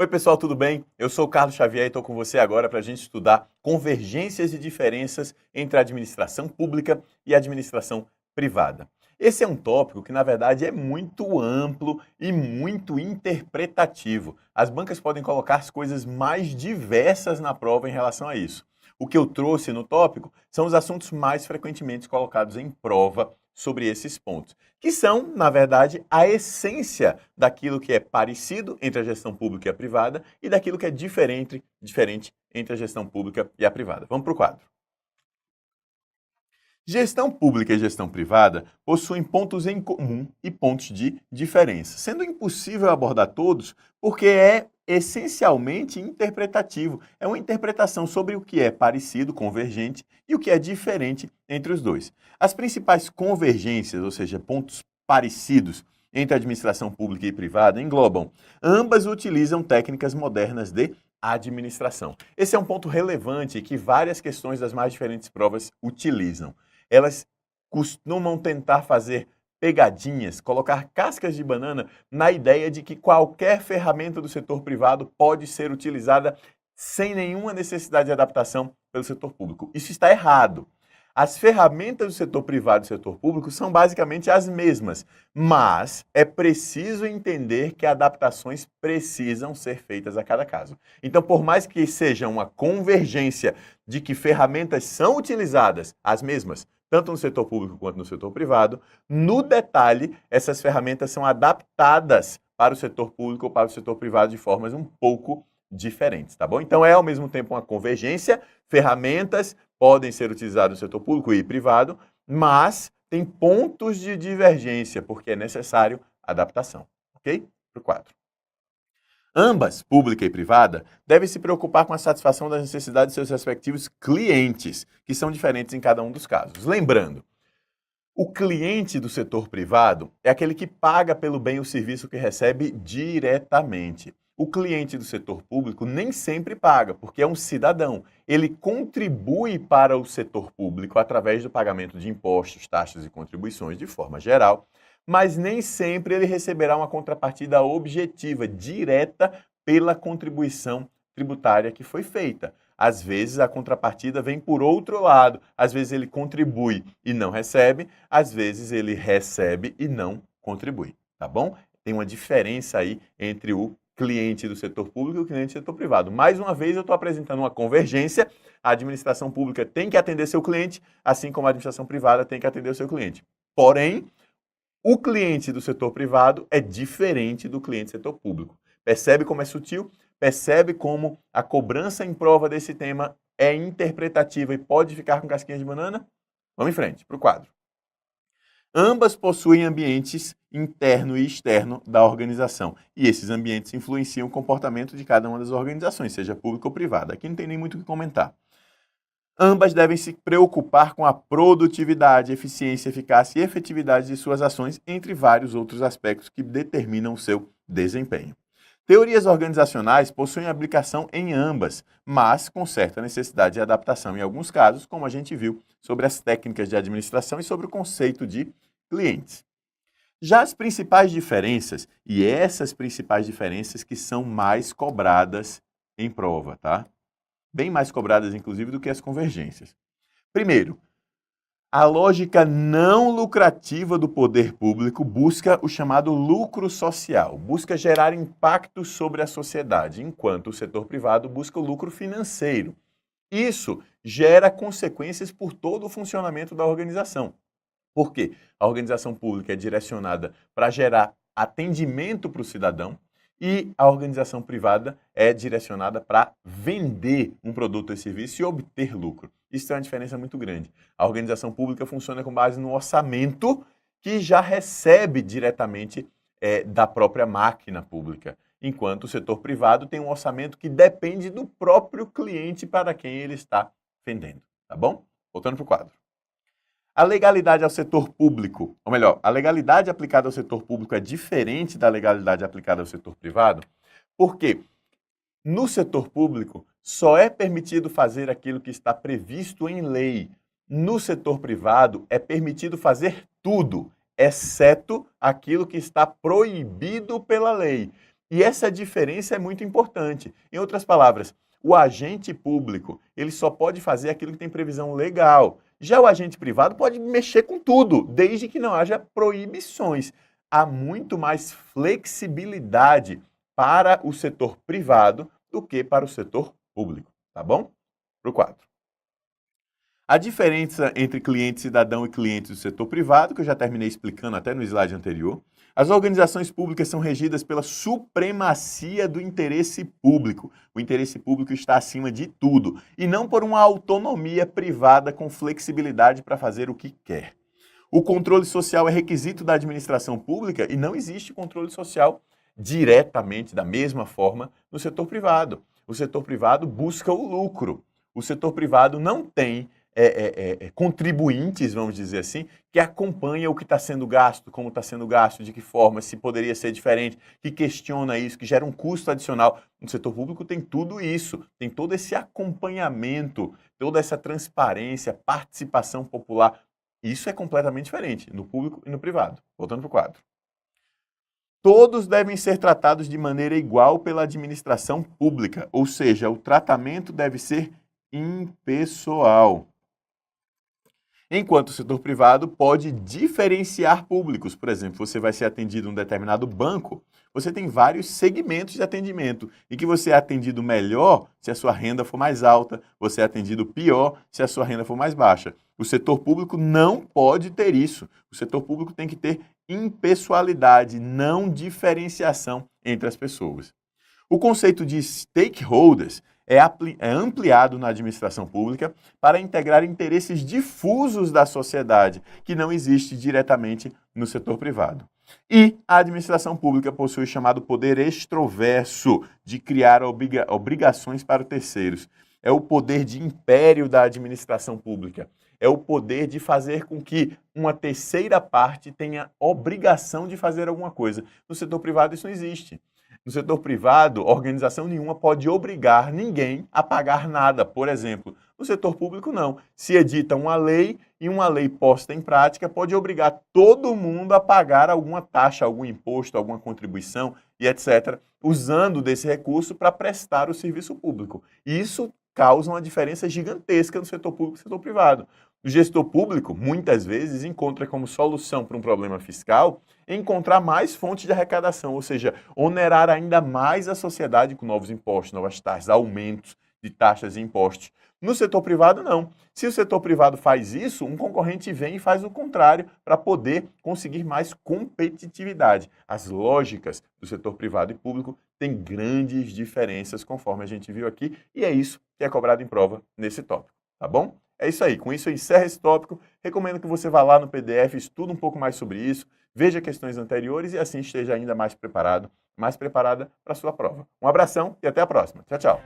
Oi pessoal, tudo bem? Eu sou o Carlos Xavier e estou com você agora para a gente estudar convergências e diferenças entre a administração pública e a administração privada. Esse é um tópico que, na verdade, é muito amplo e muito interpretativo. As bancas podem colocar as coisas mais diversas na prova em relação a isso. O que eu trouxe no tópico são os assuntos mais frequentemente colocados em prova sobre esses pontos, que são, na verdade, a essência daquilo que é parecido entre a gestão pública e a privada e daquilo que é diferente entre a gestão pública e a privada. Vamos para o quadro. Gestão pública e gestão privada possuem pontos em comum e pontos de diferença, sendo impossível abordar todos porque é essencialmente interpretativo. É uma interpretação sobre o que é parecido, convergente, e o que é diferente entre os dois. As principais convergências, ou seja, pontos parecidos entre a administração pública e privada, englobam: ambas utilizam técnicas modernas de administração. Esse é um ponto relevante que várias questões das mais diferentes provas utilizam. Elas costumam tentar fazer pegadinhas, colocar cascas de banana na ideia de que qualquer ferramenta do setor privado pode ser utilizada sem nenhuma necessidade de adaptação pelo setor público. Isso está errado. As ferramentas do setor privado e do setor público são basicamente as mesmas, mas é preciso entender que adaptações precisam ser feitas a cada caso. Então, por mais que seja uma convergência de que ferramentas são utilizadas, as mesmas, tanto no setor público quanto no setor privado, no detalhe, essas ferramentas são adaptadas para o setor público ou para o setor privado de formas um pouco diferentes, tá bom? Então, é ao mesmo tempo uma convergência, ferramentas podem ser utilizadas no setor público e privado, mas tem pontos de divergência, porque é necessário adaptação, ok? Para o quadro. Ambas, pública e privada, devem se preocupar com a satisfação das necessidades de seus respectivos clientes, que são diferentes em cada um dos casos. Lembrando, o cliente do setor privado é aquele que paga pelo bem ou serviço que recebe diretamente. O cliente do setor público nem sempre paga, porque é um cidadão. Ele contribui para o setor público através do pagamento de impostos, taxas e contribuições de forma geral, mas nem sempre ele receberá uma contrapartida objetiva, direta, pela contribuição tributária que foi feita. Às vezes a contrapartida vem por outro lado, às vezes ele contribui e não recebe, às vezes ele recebe e não contribui, tá bom? Tem uma diferença aí entre o cliente do setor público e o cliente do setor privado. Mais uma vez eu estou apresentando uma convergência, a administração pública tem que atender seu cliente, assim como a administração privada tem que atender o seu cliente. Porém, o cliente do setor privado é diferente do cliente do setor público. Percebe como é sutil? Percebe como a cobrança em prova desse tema é interpretativa e pode ficar com casquinha de banana? Vamos em frente, para o quadro. Ambas possuem ambientes interno e externo da organização. E esses ambientes influenciam o comportamento de cada uma das organizações, seja pública ou privada. Aqui não tem nem muito o que comentar. Ambas devem se preocupar com a produtividade, eficiência, eficácia e efetividade de suas ações, entre vários outros aspectos que determinam o seu desempenho. Teorias organizacionais possuem aplicação em ambas, mas com certa necessidade de adaptação em alguns casos, como a gente viu sobre as técnicas de administração e sobre o conceito de clientes. Já as principais diferenças, e essas principais diferenças que são mais cobradas em prova, tá? Bem mais cobradas, inclusive, do que as convergências. Primeiro, a lógica não lucrativa do poder público busca o chamado lucro social, busca gerar impacto sobre a sociedade, enquanto o setor privado busca o lucro financeiro. Isso gera consequências por todo o funcionamento da organização. Por quê? A organização pública é direcionada para gerar atendimento para o cidadão, e a organização privada é direcionada para vender um produto ou serviço e obter lucro. Isso é uma diferença muito grande. A organização pública funciona com base no orçamento que já recebe diretamente da própria máquina pública, enquanto o setor privado tem um orçamento que depende do próprio cliente para quem ele está vendendo. Tá bom? Voltando para o quadro. A legalidade ao setor público, ou melhor, a legalidade aplicada ao setor público é diferente da legalidade aplicada ao setor privado, porque no setor público só é permitido fazer aquilo que está previsto em lei. No setor privado é permitido fazer tudo, exceto aquilo que está proibido pela lei. E essa diferença é muito importante. Em outras palavras, o agente público, ele só pode fazer aquilo que tem previsão legal. Já o agente privado pode mexer com tudo, desde que não haja proibições. Há muito mais flexibilidade para o setor privado do que para o setor público, tá bom? Para o 4. A diferença entre cliente cidadão e clientes do setor privado, que eu já terminei explicando até no slide anterior. As organizações públicas são regidas pela supremacia do interesse público. O interesse público está acima de tudo, e não por uma autonomia privada com flexibilidade para fazer o que quer. O controle social é requisito da administração pública e não existe controle social diretamente, da mesma forma, no setor privado. O setor privado busca o lucro. O setor privado não tem contribuintes, vamos dizer assim, que acompanha o que está sendo gasto, como está sendo gasto, de que forma, se poderia ser diferente, que questiona isso, que gera um custo adicional. No setor público tem tudo isso, tem todo esse acompanhamento, toda essa transparência, participação popular. Isso é completamente diferente no público e no privado. Voltando para o quadro. Todos devem ser tratados de maneira igual pela administração pública, ou seja, o tratamento deve ser impessoal. Enquanto o setor privado pode diferenciar públicos. Por exemplo, você vai ser atendido em um determinado banco, você tem vários segmentos de atendimento, e que você é atendido melhor se a sua renda for mais alta, você é atendido pior se a sua renda for mais baixa. O setor público não pode ter isso. O setor público tem que ter impessoalidade, não diferenciação entre as pessoas. O conceito de stakeholders é ampliado na administração pública para integrar interesses difusos da sociedade, que não existe diretamente no setor privado. E a administração pública possui o chamado poder extroverso de criar obrigações para terceiros. É o poder de império da administração pública. É o poder de fazer com que uma terceira parte tenha obrigação de fazer alguma coisa. No setor privado isso não existe. No setor privado, organização nenhuma pode obrigar ninguém a pagar nada, por exemplo. No setor público, não. Se edita uma lei e uma lei posta em prática pode obrigar todo mundo a pagar alguma taxa, algum imposto, alguma contribuição e etc., usando desse recurso para prestar o serviço público. Isso causa uma diferença gigantesca no setor público e no setor privado. O gestor público, muitas vezes, encontra como solução para um problema fiscal encontrar mais fontes de arrecadação, ou seja, onerar ainda mais a sociedade com novos impostos, novas taxas, aumentos de taxas e impostos. No setor privado, não. Se o setor privado faz isso, um concorrente vem e faz o contrário para poder conseguir mais competitividade. As lógicas do setor privado e público têm grandes diferenças, conforme a gente viu aqui, e é isso que é cobrado em prova nesse tópico, tá bom? É isso aí, com isso eu encerro esse tópico, recomendo que você vá lá no PDF, estude um pouco mais sobre isso, veja questões anteriores e assim esteja ainda mais preparado, mais preparada para a sua prova. Um abração e até a próxima. Tchau, tchau.